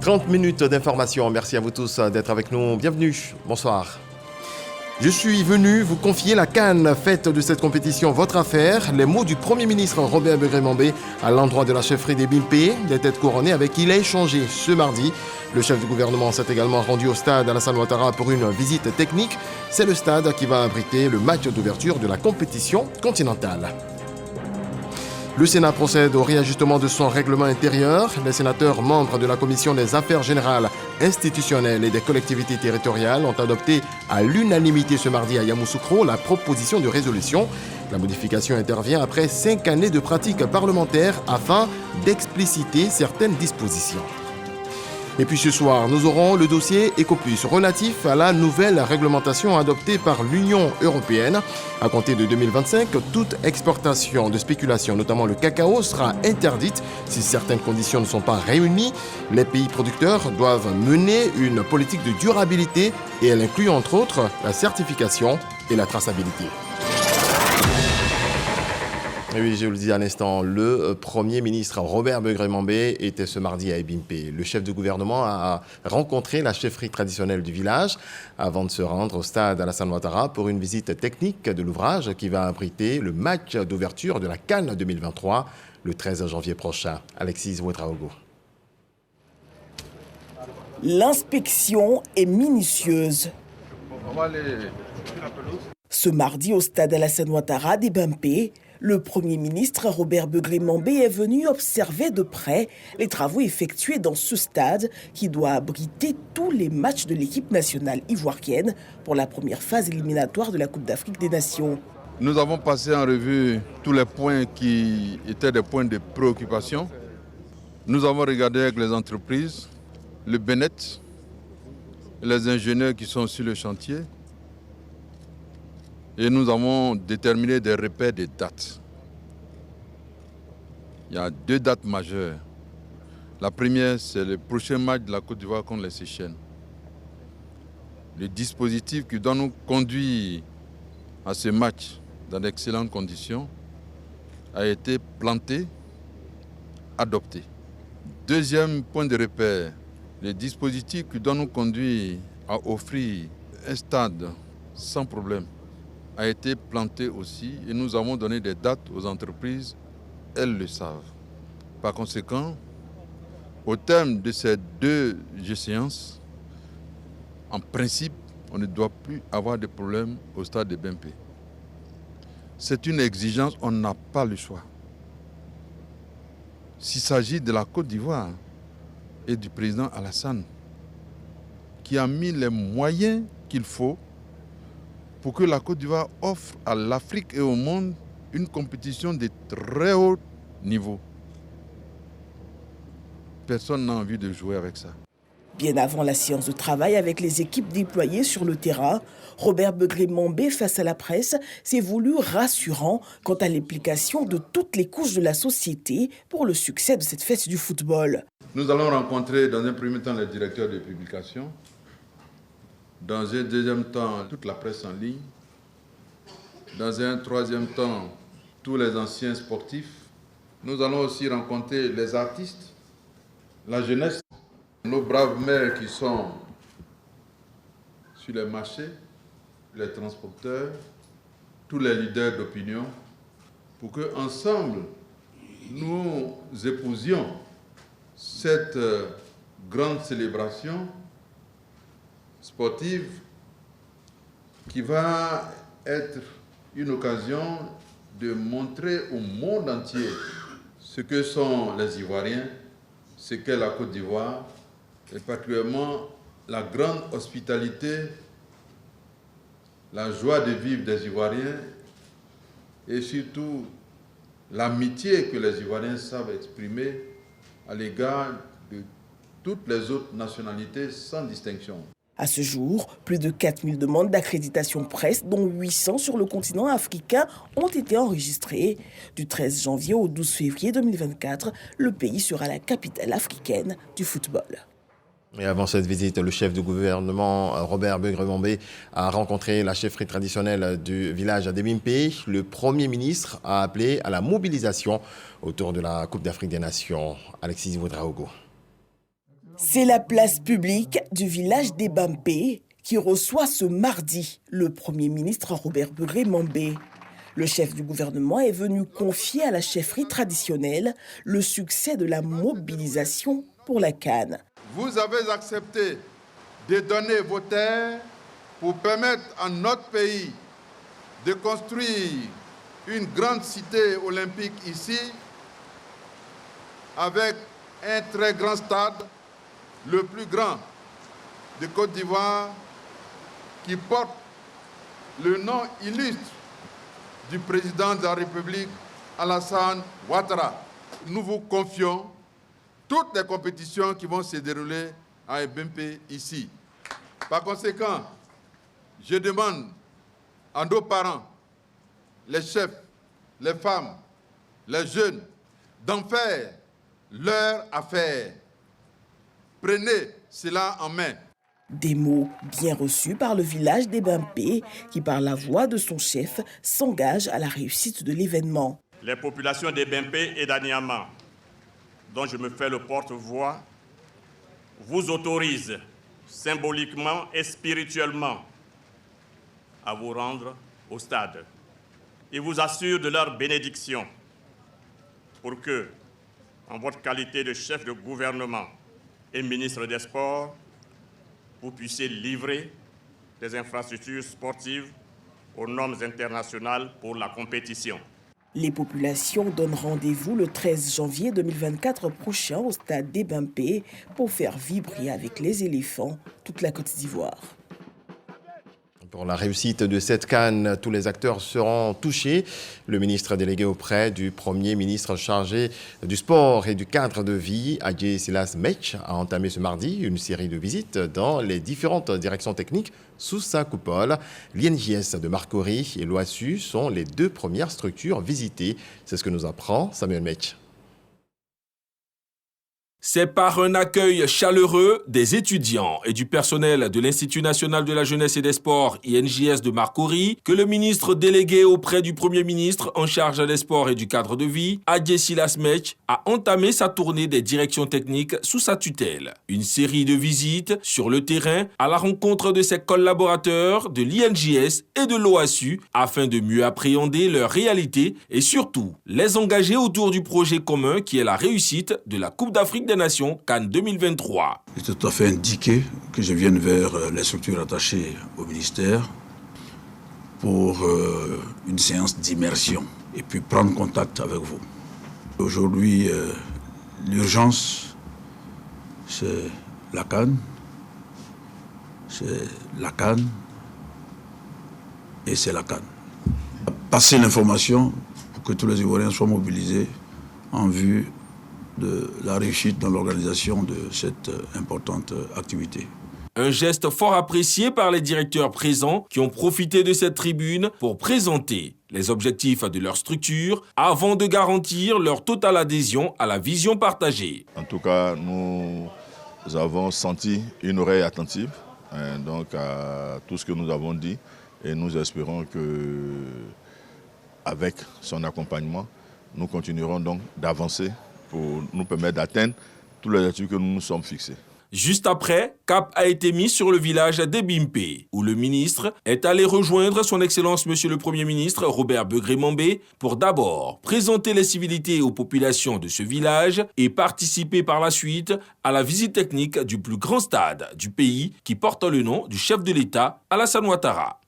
30 minutes d'information. Merci à vous tous d'être avec nous. Bienvenue. Bonsoir. Je suis venu vous confier la canne faite de cette compétition, votre affaire. Les mots du Premier ministre Robert Begré-Mambé à l'endroit de la chefferie des BIMP, des têtes couronnées avec qui il a échangé ce mardi. Le chef du gouvernement s'est également rendu au stade Alassane Ouattara pour une visite technique. C'est le stade qui va abriter le match d'ouverture de la compétition continentale. Le Sénat procède au réajustement de son règlement intérieur. Les sénateurs membres de la Commission des affaires générales, institutionnelles et des collectivités territoriales ont adopté à l'unanimité ce mardi à Yamoussoukro la proposition de résolution. La modification intervient après 5 années de pratique parlementaire afin d'expliciter certaines dispositions. Et puis ce soir, nous aurons le dossier Ecoplus relatif à la nouvelle réglementation adoptée par l'Union européenne. À compter de 2025, toute exportation de spéculation, notamment le cacao, sera interdite si certaines conditions ne sont pas réunies. Les pays producteurs doivent mener une politique de durabilité et elle inclut entre autres la certification et la traçabilité. Et oui, je vous le dis à l'instant, le Premier ministre Robert Begré-Mambé était ce mardi à Ebimpe. Le chef du gouvernement a rencontré la chefferie traditionnelle du village avant de se rendre au stade Alassane Ouattara pour une visite technique de l'ouvrage qui va abriter le match d'ouverture de la CAN 2023 le 13 janvier prochain. Alexis Ouedraogo. L'inspection est minutieuse. Ce mardi au stade Alassane Ouattara d'Ebimpe, le Premier ministre Robert Begré-Mambé est venu observer de près les travaux effectués dans ce stade qui doit abriter tous les matchs de l'équipe nationale ivoirienne pour la première phase éliminatoire de la Coupe d'Afrique des Nations. Nous avons passé en revue tous les points qui étaient des points de préoccupation. Nous avons regardé avec les entreprises, le BNET, les ingénieurs qui sont sur le chantier. Et nous avons déterminé des repères de dates. Il y a 2 dates majeures. La première, c'est le prochain match de la Côte d'Ivoire contre les Seychelles. Le dispositif qui doit nous conduire à ce match dans d'excellentes conditions a été planté, adopté. Deuxième point de repère, le dispositif qui doit nous conduire à offrir un stade sans problème a été planté aussi et nous avons donné des dates aux entreprises, elles le savent. Par conséquent, au terme de ces 2 échéances, en principe, on ne doit plus avoir de problème au stade de BMP. C'est une exigence, on n'a pas le choix. S'il s'agit de la Côte d'Ivoire et du président Alassane, qui a mis les moyens qu'il faut pour que la Côte d'Ivoire offre à l'Afrique et au monde une compétition de très haut niveau. Personne n'a envie de jouer avec ça. Bien avant la séance de travail avec les équipes déployées sur le terrain, Robert Begré-Mambé, face à la presse, s'est voulu rassurant quant à l'implication de toutes les couches de la société pour le succès de cette fête du football. Nous allons rencontrer dans un premier temps les directeurs de publication, dans un deuxième temps toute la presse en ligne, dans un troisième temps tous les anciens sportifs. Nous allons aussi rencontrer les artistes, la jeunesse, nos braves mères qui sont sur les marchés, les transporteurs, tous les leaders d'opinion, pour qu'ensemble nous épousions cette grande célébration sportive qui va être une occasion de montrer au monde entier ce que sont les Ivoiriens, ce qu'est la Côte d'Ivoire, et particulièrement la grande hospitalité, la joie de vivre des Ivoiriens et surtout l'amitié que les Ivoiriens savent exprimer à l'égard de toutes les autres nationalités sans distinction. À ce jour, plus de 4000 demandes d'accréditation presse, dont 800 sur le continent africain, ont été enregistrées. Du 13 janvier au 12 février 2024, le pays sera la capitale africaine du football. Et avant cette visite, le chef du gouvernement, Robert Begré-Mambé, a rencontré la chefferie traditionnelle du village d'Ebimpe. Le Premier ministre a appelé à la mobilisation autour de la Coupe d'Afrique des Nations. Alexis Ouedraogo. C'est la place publique du village des Bampé qui reçoit ce mardi le Premier ministre Robert Begré-Mambé. Le chef du gouvernement est venu confier à la chefferie traditionnelle le succès de la mobilisation pour la CAN. Vous avez accepté de donner vos terres pour permettre à notre pays de construire une grande cité olympique ici, avec un très grand stade, le plus grand de Côte d'Ivoire, qui porte le nom illustre du président de la République, Alassane Ouattara. Nous vous confions toutes les compétitions qui vont se dérouler à Ebempe ici. Par conséquent, je demande à nos parents, les chefs, les femmes, les jeunes, d'en faire leur affaire. Prenez cela en main. Des mots bien reçus par le village des Bampé qui, par la voix de son chef, s'engage à la réussite de l'événement. Les populations des Bampé et d'Aniama, dont je me fais le porte-voix, vous autorisent symboliquement et spirituellement à vous rendre au stade et vous assurent de leur bénédiction pour que, en votre qualité de chef de gouvernement et ministre des Sports, vous puissiez livrer des infrastructures sportives aux normes internationales pour la compétition. Les populations donnent rendez-vous le 13 janvier 2024 prochain au stade des Bampé pour faire vibrer avec les éléphants toute la Côte d'Ivoire. Pour la réussite de cette CAN, tous les acteurs seront touchés. Le ministre délégué auprès du Premier ministre chargé du sport et du cadre de vie, Adjé Silas Mech, a entamé ce mardi une série de visites dans les différentes directions techniques sous sa coupole. L'INJS de Marcory et l'OASU sont les deux premières structures visitées. C'est ce que nous apprend Samuel Mech. C'est par un accueil chaleureux des étudiants et du personnel de l'Institut national de la jeunesse et des sports, INJS de Marcory, que le ministre délégué auprès du Premier ministre en charge des sports et du cadre de vie, Adjé Silas Mech, a entamé sa tournée des directions techniques sous sa tutelle. Une série de visites sur le terrain à la rencontre de ses collaborateurs de l'INJS et de l'OASU afin de mieux appréhender leur réalité et surtout les engager autour du projet commun qui est la réussite de la Coupe d'Afrique des Nations CAN 2023. C'est tout à fait indiqué que je vienne vers les structures attachées au ministère pour une séance d'immersion et puis prendre contact avec vous. Aujourd'hui, l'urgence, c'est la CAN, et c'est la CAN. Passer l'information pour que tous les Ivoiriens soient mobilisés en vue de la réussite dans l'organisation de cette importante activité. Un geste fort apprécié par les directeurs présents qui ont profité de cette tribune pour présenter les objectifs de leur structure avant de garantir leur totale adhésion à la vision partagée. En tout cas, nous avons senti une oreille attentive donc à tout ce que nous avons dit et nous espérons que avec son accompagnement, nous continuerons donc d'avancer pour nous permettre d'atteindre tous les objectifs que nous nous sommes fixés. Juste après, cap a été mis sur le village d'Ebimpe, où le ministre est allé rejoindre son Excellence Monsieur le Premier ministre Robert Begré-Mambé pour d'abord présenter les civilités aux populations de ce village et participer par la suite à la visite technique du plus grand stade du pays qui porte le nom du chef de l'État, Alassane Ouattara.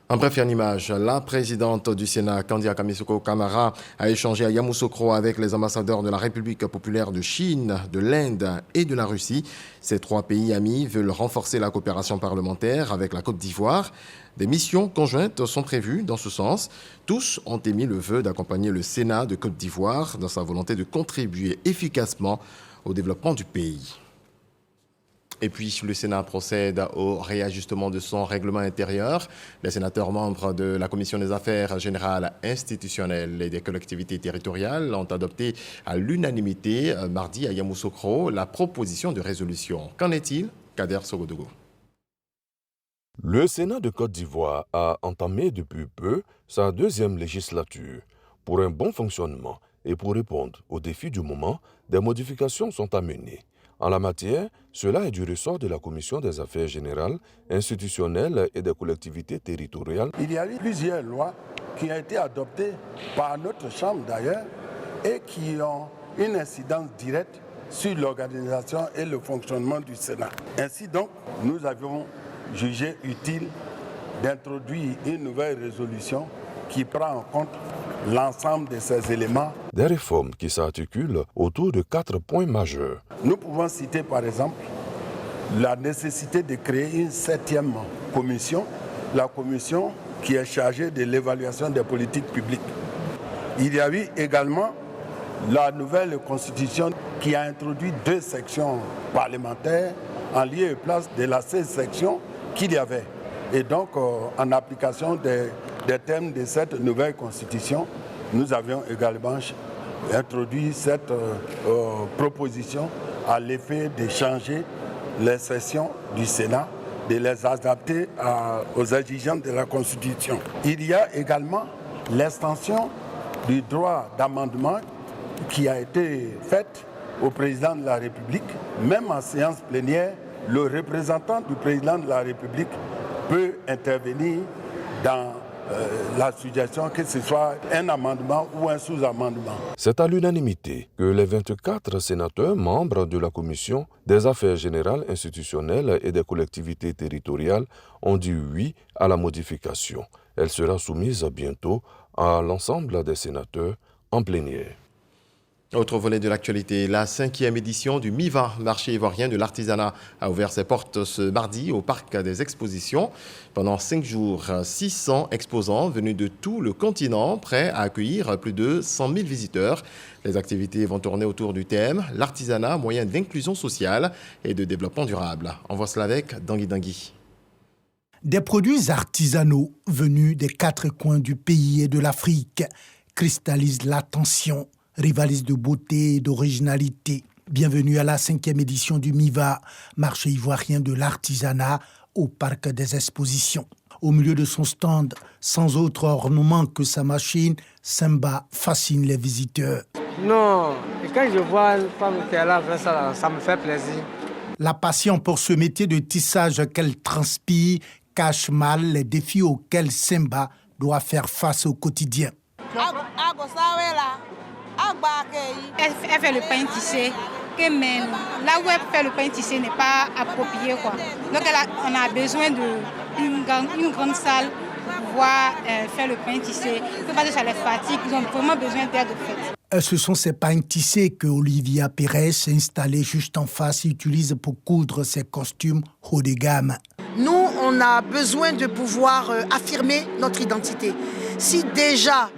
En bref, en image, la présidente du Sénat, Kandia Kamisoko Kamara, a échangé à Yamoussoukro avec les ambassadeurs de la République populaire de Chine, de l'Inde et de la Russie. Ces trois pays amis veulent renforcer la coopération parlementaire avec la Côte d'Ivoire. Des missions conjointes sont prévues dans ce sens. Tous ont émis le vœu d'accompagner le Sénat de Côte d'Ivoire dans sa volonté de contribuer efficacement au développement du pays. Et puis, le Sénat procède au réajustement de son règlement intérieur. Les sénateurs membres de la Commission des affaires générales institutionnelles et des collectivités territoriales ont adopté à l'unanimité mardi à Yamoussoukro la proposition de résolution. Qu'en est-il? Kader Sogodogo. Le Sénat de Côte d'Ivoire a entamé depuis peu sa deuxième législature. Pour un bon fonctionnement et pour répondre aux défis du moment, des modifications sont à mener. En la matière, cela est du ressort de la Commission des affaires générales, institutionnelles et des collectivités territoriales. Il y a eu plusieurs lois qui ont été adoptées par notre Chambre d'ailleurs et qui ont une incidence directe sur l'organisation et le fonctionnement du Sénat. Ainsi donc, nous avions jugé utile d'introduire une nouvelle résolution qui prend en compte l'ensemble de ces éléments. Des réformes qui s'articulent autour de 4 points majeurs. Nous pouvons citer par exemple la nécessité de créer une 7e commission, la commission qui est chargée de l'évaluation des politiques publiques. Il y a eu également la nouvelle constitution qui a introduit 2 sections parlementaires en lieu et place de la 16 section qu'il y avait. Et donc, en application des termes de cette nouvelle constitution, nous avions également introduit cette proposition à l'effet de changer les sessions du Sénat, de les adapter aux exigences de la Constitution. Il y a également l'extension du droit d'amendement qui a été faite au président de la République. Même en séance plénière, le représentant du président de la République peut intervenir dans la suggestion que ce soit un amendement ou un sous-amendement. C'est à l'unanimité que les 24 sénateurs membres de la Commission des affaires générales, institutionnelles et des collectivités territoriales ont dit oui à la modification. Elle sera soumise bientôt à l'ensemble des sénateurs en plénière. Autre volet de l'actualité, la 5e édition du MIVA, marché ivoirien de l'artisanat, a ouvert ses portes ce mardi au Parc des Expositions. Pendant 5 jours, 600 exposants venus de tout le continent, prêts à accueillir plus de 100 000 visiteurs. Les activités vont tourner autour du thème « L'artisanat, moyen d'inclusion sociale et de développement durable ». On voit cela avec Dangui Dangui. Des produits artisanaux venus des 4 coins du pays et de l'Afrique cristallisent l'attention, rivalisent de beauté et d'originalité. Bienvenue à la 5e édition du MIVA, marché ivoirien de l'artisanat, au Parc des Expositions. Au milieu de son stand, sans autre ornement que sa machine, Simba fascine les visiteurs. Non, et quand je vois une femme qui est là faire ça, ça me fait plaisir. La passion pour ce métier de tissage qu'elle transpire cache mal les défis auxquels Simba doit faire face au quotidien. Elle fait le pain tissé, mais là où elle fait le pain tissé n'est pas approprié, quoi. Donc on a besoin d'une grande salle pour pouvoir faire le pain tissé. Parce que ça les fatigue, ils ont vraiment besoin d'aide de fait. Ce sont ces pains tissés que Olivia Pérez, installée juste en face, utilise pour coudre ses costumes haut de gamme. Nous, on a besoin de pouvoir affirmer notre identité. Si déjà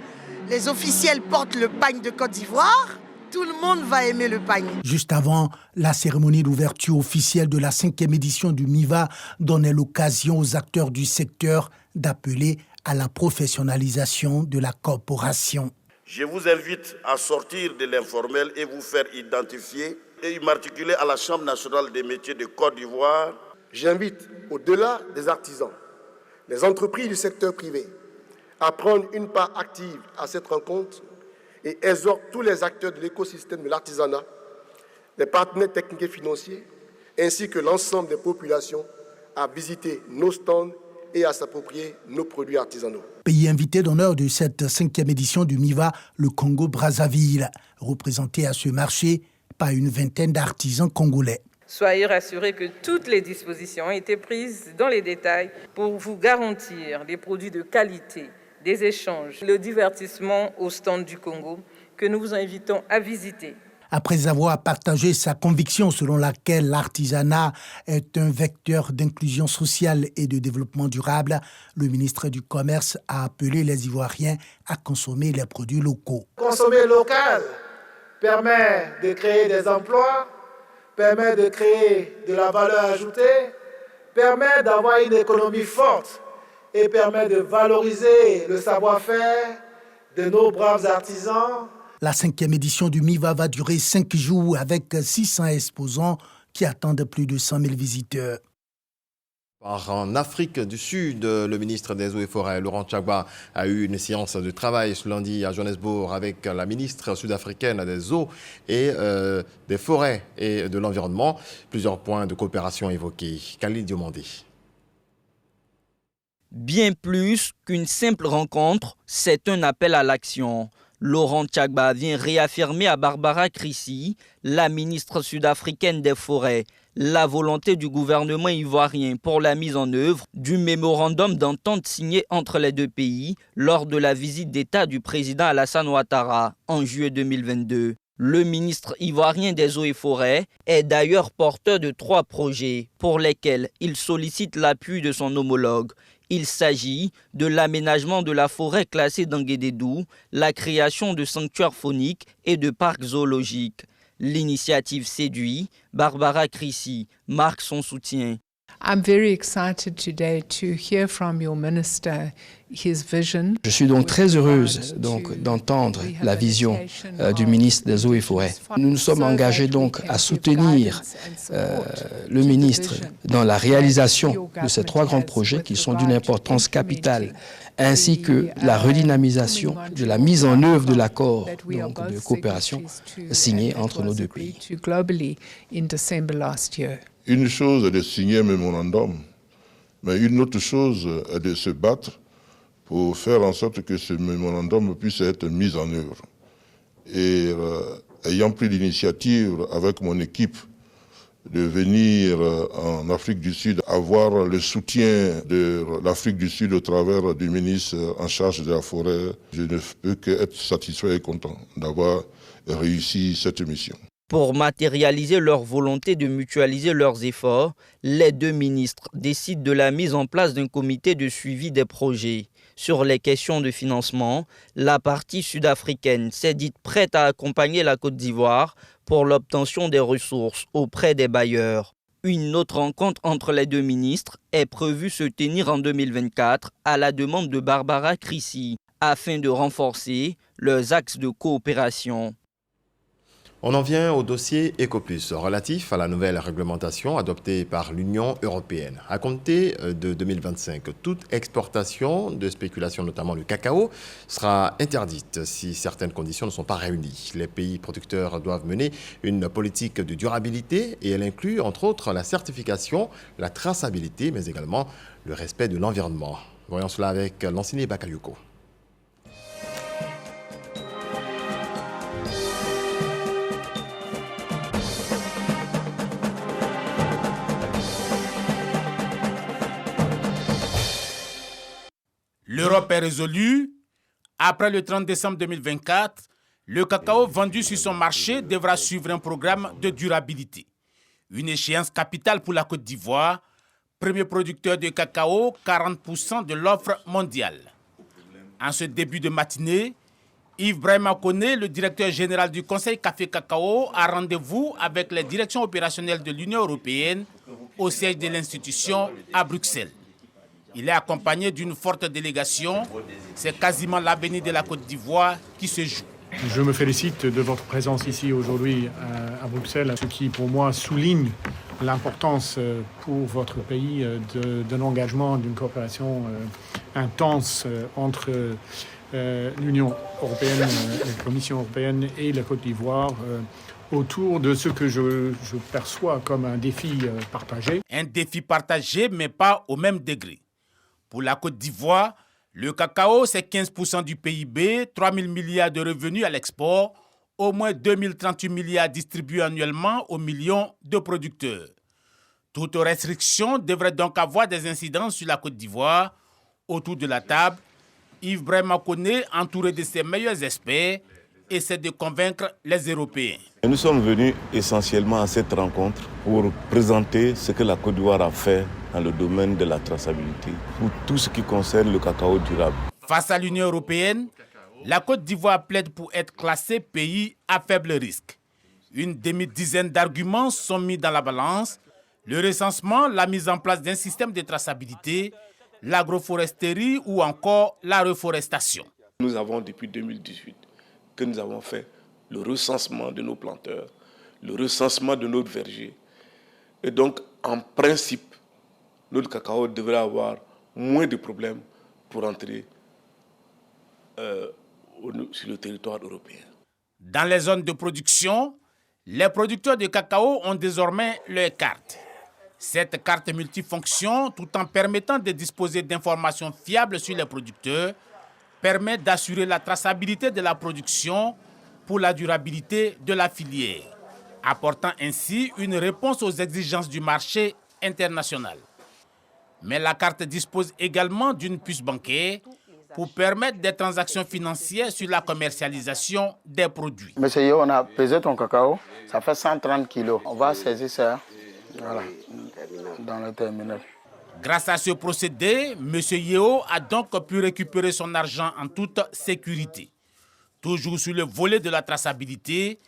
les officiels portent le pagne de Côte d'Ivoire, tout le monde va aimer le pagne. Juste avant, la cérémonie d'ouverture officielle de la 5e édition du MIVA donnait l'occasion aux acteurs du secteur d'appeler à la professionnalisation de la corporation. Je vous invite à sortir de l'informel et vous faire identifier et immatriculer à la Chambre nationale des métiers de Côte d'Ivoire. J'invite, au-delà des artisans, les entreprises du secteur privé, à prendre une part active à cette rencontre et exhorte tous les acteurs de l'écosystème de l'artisanat, les partenaires techniques et financiers, ainsi que l'ensemble des populations à visiter nos stands et à s'approprier nos produits artisanaux. Pays invité d'honneur de cette 5e édition du MIVA, le Congo-Brazzaville, représenté à ce marché par une vingtaine d'artisans congolais. Soyez rassurés que toutes les dispositions ont été prises dans les détails pour vous garantir des produits de qualité, des échanges, le divertissement au stand du Congo que nous vous invitons à visiter. Après avoir partagé sa conviction selon laquelle l'artisanat est un vecteur d'inclusion sociale et de développement durable, le ministre du Commerce a appelé les Ivoiriens à consommer les produits locaux. Consommer local permet de créer des emplois, permet de créer de la valeur ajoutée, permet d'avoir une économie forte et permet de valoriser le savoir-faire de nos braves artisans. La 5e édition du MIVA va durer 5 jours avec 600 exposants qui attendent plus de 100 000 visiteurs. En Afrique du Sud, le ministre des Eaux et Forêts, Laurent Tchagba, a eu une séance de travail ce lundi à Johannesburg avec la ministre sud-africaine des Eaux et des Forêts et de l'Environnement. Plusieurs points de coopération évoqués. Khalil Diomandé. Bien plus qu'une simple rencontre, c'est un appel à l'action. Laurent Tchagba vient réaffirmer à Barbara Crissi, la ministre sud-africaine des Forêts, la volonté du gouvernement ivoirien pour la mise en œuvre du mémorandum d'entente signé entre les deux pays lors de la visite d'État du président Alassane Ouattara en juillet 2022. Le ministre ivoirien des Eaux et Forêts est d'ailleurs porteur de 3 projets pour lesquels il sollicite l'appui de son homologue. Il s'agit de l'aménagement de la forêt classée d'Anguédédou, la création de sanctuaires fauniques et de parcs zoologiques. L'initiative séduit, Barbara Crissi marque son soutien. I'm very excited today to hear from your minister his vision. Je suis donc très heureuse d'entendre la vision du ministre des Eaux et Forêts. Nous nous sommes engagés donc à soutenir le ministre dans la réalisation de ces 3 grands projets qui sont d'une importance capitale, ainsi que la redynamisation de la mise en œuvre de l'accord de coopération signé entre nos deux pays. Une chose est de signer un mémorandum, mais une autre chose est de se battre pour faire en sorte que ce mémorandum puisse être mis en œuvre. Et ayant pris l'initiative avec mon équipe de venir en Afrique du Sud, avoir le soutien de l'Afrique du Sud au travers du ministre en charge de la forêt, je ne peux qu'être satisfait et content d'avoir réussi cette mission. Pour matérialiser leur volonté de mutualiser leurs efforts, les 2 ministres décident de la mise en place d'un comité de suivi des projets. Sur les questions de financement, la partie sud-africaine s'est dite prête à accompagner la Côte d'Ivoire pour l'obtention des ressources auprès des bailleurs. Une autre rencontre entre les 2 ministres est prévue se tenir en 2024 à la demande de Barbara Crissi, afin de renforcer leurs axes de coopération. On en vient au dossier Ecoplus relatif à la nouvelle réglementation adoptée par l'Union européenne. À compter de 2025, toute exportation de spéculation, notamment le cacao, sera interdite si certaines conditions ne sont pas réunies. Les pays producteurs doivent mener une politique de durabilité et elle inclut entre autres la certification, la traçabilité, mais également le respect de l'environnement. Voyons cela avec Lansini Bakayoko. L'Europe est résolue. Après le 30 décembre 2024, le cacao vendu sur son marché devra suivre un programme de durabilité. Une échéance capitale pour la Côte d'Ivoire, premier producteur de cacao, 40% de l'offre mondiale. En ce début de matinée, Yves Brahima Koné, le directeur général du Conseil Café Cacao, a rendez-vous avec les directions opérationnelles de l'Union européenne au siège de l'institution à Bruxelles. Il est accompagné d'une forte délégation. C'est quasiment l'avenir de la Côte d'Ivoire qui se joue. Je me félicite de votre présence ici aujourd'hui à Bruxelles, ce qui pour moi souligne l'importance pour votre pays d'un engagement, d'une coopération intense entre l'Union européenne, la Commission européenne et la Côte d'Ivoire autour de ce que je perçois comme un défi partagé. Un défi partagé, mais pas au même degré. Pour la Côte d'Ivoire, le cacao, c'est 15% du PIB, 3 000 milliards de revenus à l'export, au moins 2 038 milliards distribués annuellement aux millions de producteurs. Toute restriction devrait donc avoir des incidences sur la Côte d'Ivoire. Autour de la table, Yves Brahima Koné, entouré de ses meilleurs experts, essaie de convaincre les Européens. Nous sommes venus essentiellement à cette rencontre pour présenter ce que la Côte d'Ivoire a fait dans le domaine de la traçabilité pour tout ce qui concerne le cacao durable. Face à l'Union européenne, la Côte d'Ivoire plaide pour être classée pays à faible risque. Une demi-dizaine d'arguments sont mis dans la balance. Le recensement, la mise en place d'un système de traçabilité, l'agroforesterie ou encore la reforestation. Nous avons depuis 2018 que nous avons fait le recensement de nos planteurs, le recensement de nos vergers. Et donc, en principe, notre cacao devrait avoir moins de problèmes pour entrer sur le territoire européen. Dans les zones de production, les producteurs de cacao ont désormais leur carte. Cette carte multifonction, tout en permettant de disposer d'informations fiables sur les producteurs, permet d'assurer la traçabilité de la production pour la durabilité de la filière, apportant ainsi une réponse aux exigences du marché international. Mais la carte dispose également d'une puce bancaire pour permettre des transactions financières sur la commercialisation des produits. Monsieur Yo, on a pesé ton cacao, ça fait 130 kilos. On va saisir ça voilà, dans le terminal. Grâce à ce procédé, M. Yeo a donc pu récupérer son argent en toute sécurité. Toujours sur le volet de la traçabilité,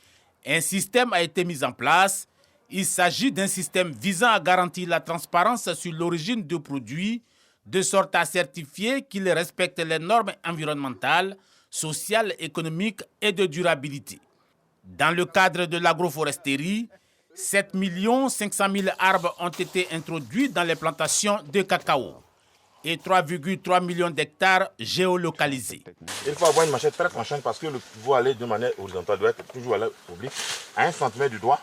un système a été mis en place. Il s'agit d'un système visant à garantir la transparence sur l'origine du produit, de sorte à certifier qu'il respecte les normes environnementales, sociales, économiques et de durabilité. Dans le cadre de l'agroforesterie, 7 500 000 arbres ont été introduits dans les plantations de cacao et 3,3 millions d'hectares géolocalisés. Il faut avoir une machette très tranchante parce que le pouvoir aller de manière horizontale doit être toujours à l'air public. À 1 cm du doigt,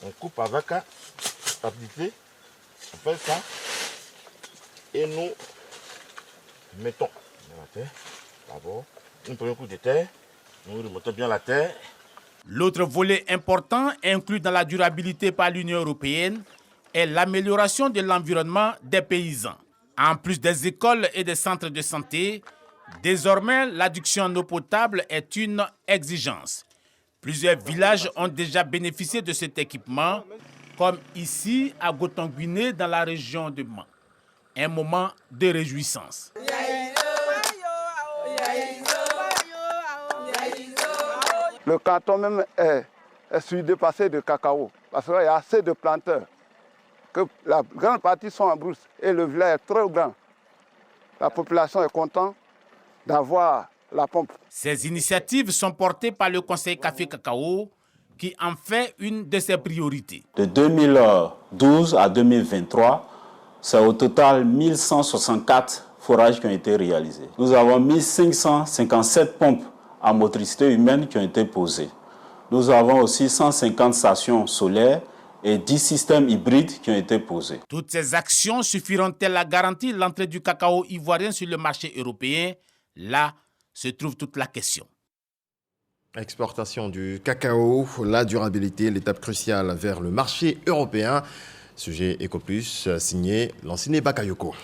on coupe avec rapidité, on fait ça et nous mettons dans la terre. D'abord, un premier coup de terre, nous remontons bien la terre. L'autre volet important inclus dans la durabilité par l'Union européenne est l'amélioration de l'environnement des paysans. En plus des écoles et des centres de santé, désormais l'adduction en eau potable est une exigence. Plusieurs villages ont déjà bénéficié de cet équipement, comme ici à Gotonguiné dans la région de Man. Un moment de réjouissance. Le canton même est surdépassé de cacao parce qu'il y a assez de planteurs que la grande partie sont en brousse et le village est très grand. La population est contente d'avoir la pompe. Ces initiatives sont portées par le Conseil Café Cacao qui en fait une de ses priorités. De 2012 à 2023, c'est au total 1164 forages qui ont été réalisés. Nous avons 1557 pompes à motricité humaine qui ont été posées. Nous avons aussi 150 stations solaires et 10 systèmes hybrides qui ont été posés. Toutes ces actions suffiront-elles à garantir l'entrée du cacao ivoirien sur le marché européen? Là se trouve toute la question. Exportation du cacao, la durabilité, l'étape cruciale vers le marché européen. Sujet Ecoplus, signé Lanciné Bakayoko.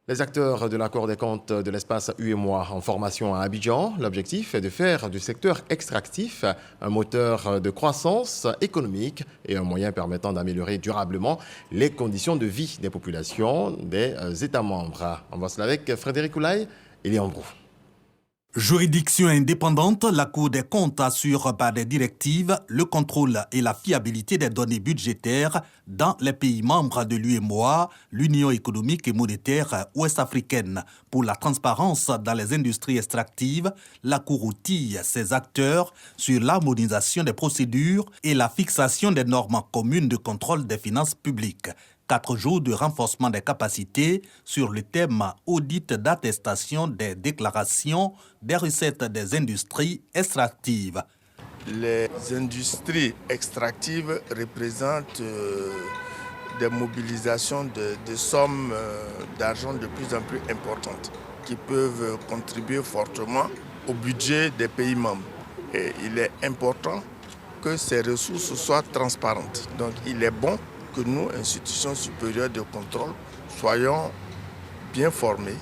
Les acteurs de la Cour des comptes de l'espace UEMOA en formation à Abidjan, l'objectif est de faire du secteur extractif un moteur de croissance économique et un moyen permettant d'améliorer durablement les conditions de vie des populations des États membres. On voit cela avec Frédéric Oulaye et Léon Brou. Juridiction indépendante, la Cour des comptes assure par des directives le contrôle et la fiabilité des données budgétaires dans les pays membres de l'UEMOA, l'Union économique et monétaire ouest-africaine. Pour la transparence dans les industries extractives, la Cour outille ses acteurs sur l'harmonisation des procédures et la fixation des normes communes de contrôle des finances publiques. 4 jours de renforcement des capacités sur le thème audit d'attestation des déclarations des recettes des industries extractives. Les industries extractives représentent des mobilisations de sommes d'argent de plus en plus importantes qui peuvent contribuer fortement au budget des pays membres. Et il est important que ces ressources soient transparentes. Donc il est bon que nous, institutions supérieures de contrôle, soyons bien formés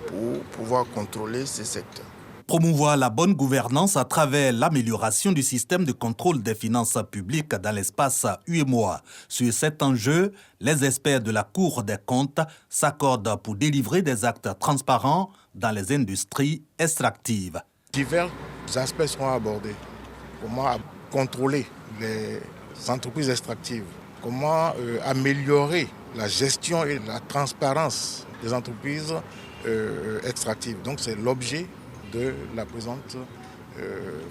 pour pouvoir contrôler ces secteurs. Promouvoir la bonne gouvernance à travers l'amélioration du système de contrôle des finances publiques dans l'espace UEMOA. Sur cet enjeu, les experts de la Cour des comptes s'accordent pour délivrer des actes transparents dans les industries extractives. Divers aspects seront abordés. Comment contrôler les entreprises extractives? Comment améliorer la gestion et la transparence des entreprises extractives. Donc c'est l'objet de la présente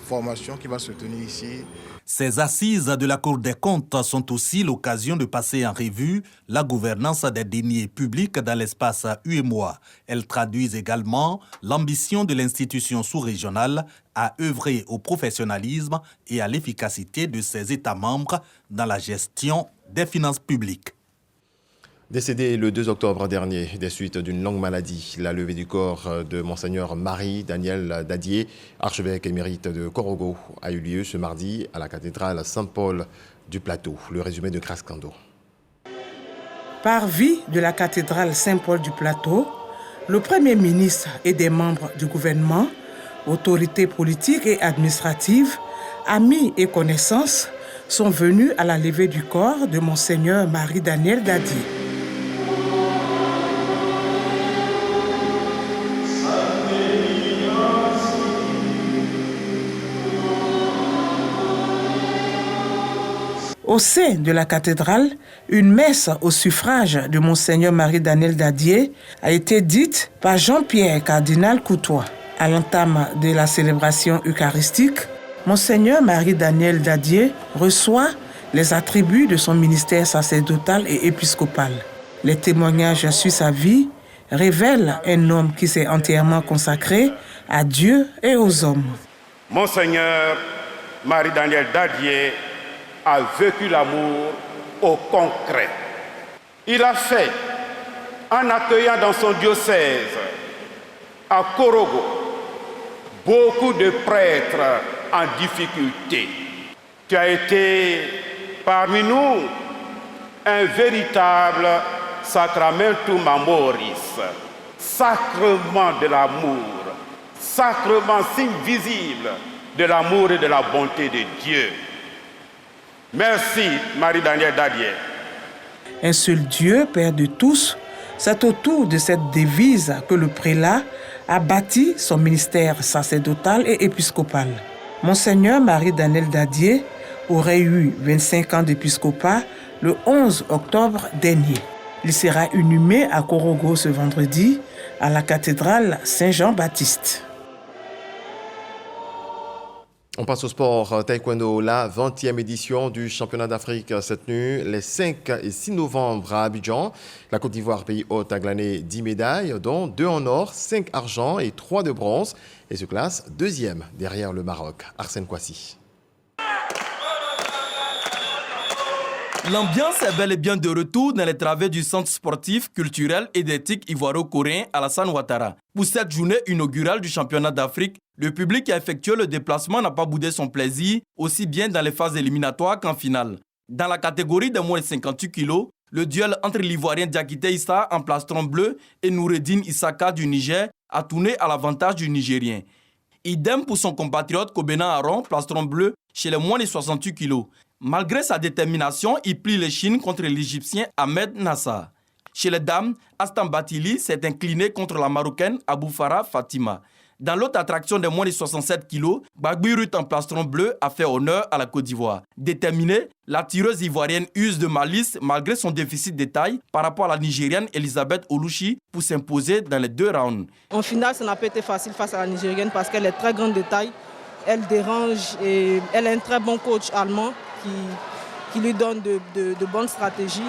formation qui va se tenir ici. Ces assises de la Cour des comptes sont aussi l'occasion de passer en revue la gouvernance des deniers publics dans l'espace UEMOA. Elles traduisent également l'ambition de l'institution sous-régionale à œuvrer au professionnalisme et à l'efficacité de ses États membres dans la gestion des finances publiques. Décédé le 2 octobre dernier des suites d'une longue maladie, la levée du corps de Monseigneur Marie-Daniel Dadié, archevêque émérite de Korogo, a eu lieu ce mardi à la cathédrale Saint-Paul du Plateau. Le résumé de Grace Kando. Par vie de la cathédrale Saint-Paul du Plateau, le Premier ministre et des membres du gouvernement, autorités politiques et administratives, amis et connaissances sont venus à la levée du corps de Monseigneur Marie-Daniel Dadié. Au sein de la cathédrale, une messe au suffrage de Monseigneur Marie-Daniel Dadié a été dite par Jean-Pierre Cardinal Coutois. À l'entame de la célébration eucharistique, Monseigneur Marie-Daniel Dadié reçoit les attributs de son ministère sacerdotal et épiscopal. Les témoignages sur sa vie révèlent un homme qui s'est entièrement consacré à Dieu et aux hommes. Monseigneur Marie-Daniel Dadié a vécu l'amour au concret. Il a fait, en accueillant dans son diocèse, à Korogo, beaucoup de prêtres en difficulté. Tu as été parmi nous un véritable sacramentum amoris, sacrement de l'amour, sacrement signe visible de l'amour et de la bonté de Dieu. Merci, Marie-Daniel Dadié. Un seul Dieu, Père de tous, c'est autour de cette devise que le prélat a bâti son ministère sacerdotal et épiscopal. Monseigneur Marie-Daniel Dadié aurait eu 25 ans d'épiscopat le 11 octobre dernier. Il sera inhumé à Korogo ce vendredi à la cathédrale Saint-Jean-Baptiste. On passe au sport taekwondo, la 20e édition du championnat d'Afrique s'est tenue les 5 et 6 novembre à Abidjan. La Côte d'Ivoire, pays hôte, a glané 10 médailles, dont 2 en or, 5 argent et 3 de bronze, et se classe 2e derrière le Maroc. Arsène Kouassi. L'ambiance est bel et bien de retour dans les travées du centre sportif, culturel et d'éthique ivoiro-coréen Alassane Ouattara. Pour cette journée inaugurale du championnat d'Afrique, le public qui a effectué le déplacement n'a pas boudé son plaisir, aussi bien dans les phases éliminatoires qu'en finale. Dans la catégorie de moins de 58 kg, le duel entre l'Ivoirien Diakité Issa en plastron bleu et Noureddine Issaka du Niger a tourné à l'avantage du Nigérien. Idem pour son compatriote Kobena Aron, plastron bleu, chez les moins de 68 kg. Malgré sa détermination, il plie les chines contre l'Égyptien Ahmed Nassar. Chez les dames, Astan Batili s'est incliné contre la Marocaine Abou Farah Fatima. Dans l'autre attraction de moins de 67 kg, Bagui Ruth en plastron bleu a fait honneur à la Côte d'Ivoire. Déterminée, la tireuse ivoirienne use de malice malgré son déficit de taille par rapport à la Nigérienne Elisabeth Oluchi pour s'imposer dans les 2 rounds. En finale, ça n'a pas été facile face à la Nigérienne parce qu'elle est très grande de taille, elle dérange et elle a un très bon coach allemand qui lui donne de bonnes stratégies.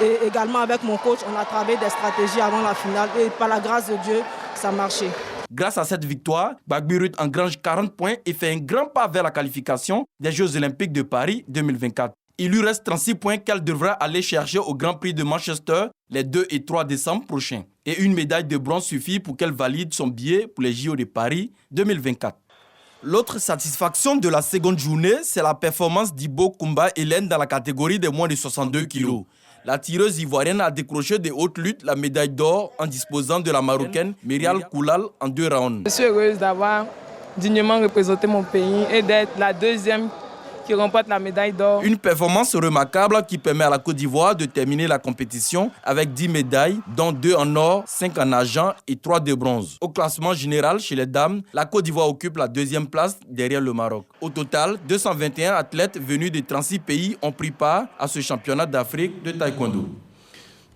Et également avec mon coach, on a travaillé des stratégies avant la finale et par la grâce de Dieu, ça a marché. Grâce à cette victoire, Bagbirut engrange 40 points et fait un grand pas vers la qualification des Jeux Olympiques de Paris 2024. Il lui reste 36 points qu'elle devra aller chercher au Grand Prix de Manchester les 2 et 3 décembre prochains. Et une médaille de bronze suffit pour qu'elle valide son billet pour les JO de Paris 2024. L'autre satisfaction de la seconde journée, c'est la performance d'Ibo Kumba Hélène dans la catégorie des moins de 62 kg. La tireuse ivoirienne a décroché de haute lutte la médaille d'or en disposant de la Marocaine Myrial Koulal en 2 rounds. Je suis heureuse d'avoir dignement représenté mon pays et d'être la deuxième qui remporte la médaille d'or. Une performance remarquable qui permet à la Côte d'Ivoire de terminer la compétition avec 10 médailles, dont 2 en or, 5 en argent et 3 de bronze. Au classement général chez les dames, la Côte d'Ivoire occupe la 2e place derrière le Maroc. Au total, 221 athlètes venus de 36 pays ont pris part à ce championnat d'Afrique de taekwondo.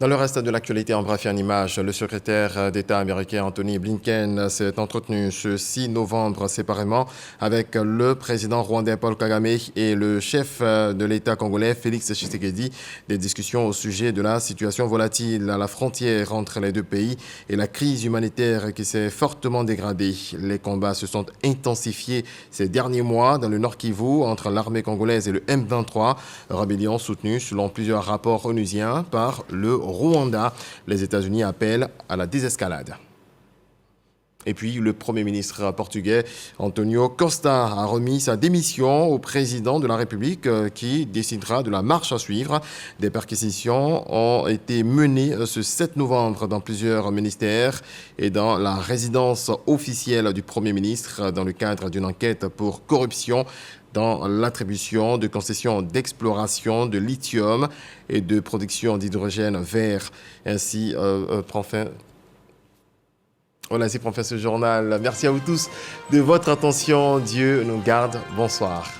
Dans le reste de l'actualité, en bref et en image, le secrétaire d'État américain Anthony Blinken s'est entretenu ce 6 novembre séparément avec le président rwandais Paul Kagame et le chef de l'État congolais Félix Tshisekedi. Des discussions au sujet de la situation volatile à la frontière entre les deux pays et la crise humanitaire qui s'est fortement dégradée. Les combats se sont intensifiés ces derniers mois dans le Nord Kivu entre l'armée congolaise et le M23, rébellion soutenue selon plusieurs rapports onusiens par le Rwanda. Les États-Unis appellent à la désescalade. Et puis, le Premier ministre portugais Antonio Costa a remis sa démission au président de la République qui décidera de la marche à suivre. Des perquisitions ont été menées ce 7 novembre dans plusieurs ministères et dans la résidence officielle du Premier ministre dans le cadre d'une enquête pour corruption dans l'attribution de concessions d'exploration de lithium et de production d'hydrogène vert. Ainsi prend fin ce journal. Merci à vous tous de votre attention. Dieu nous garde. Bonsoir.